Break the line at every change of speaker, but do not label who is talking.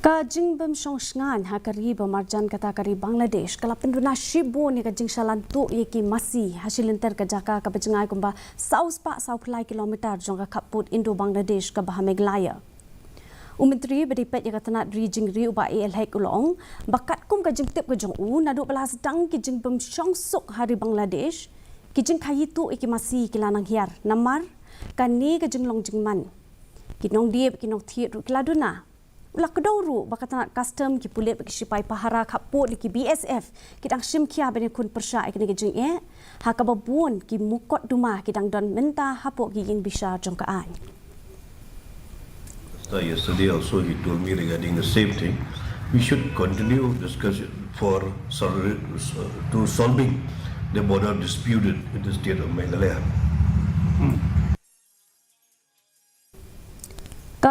Ka Jingbym Shongshngaiñ hakari pemarjan kata kari Bangladesh kala penduna shibu ni ka Jingshalan tu yeki Masi hasilenter ka jaka ka pejengai kumba saus pa sau pelai kilometer jong ka kaput Indo Bangladesh ka bah Meghalaya. Umentri beripet ya katana ri jingri uba el haik ulong bakat kum ka jingtip ka jong u nadu belas dang ki Jingbym Shongsuk hari Bangladesh ki jing khayi tu yeki Masi kilanang Hiar namar kani ka jinglong jingman kinong diep kinong thiet ru kiladuna ulak kedauru bakatana custom ki pulit ki sipai pahara kaput ki BSF kidang sim kia bene kun persya ikni ki jing ha ka babun ki mukot duma kidang don menta hapok ki in bisa jongkaan.
Yesterday also he told me regarding the same thing. We should continue discussion for solving the border dispute in the state of Meghalaya.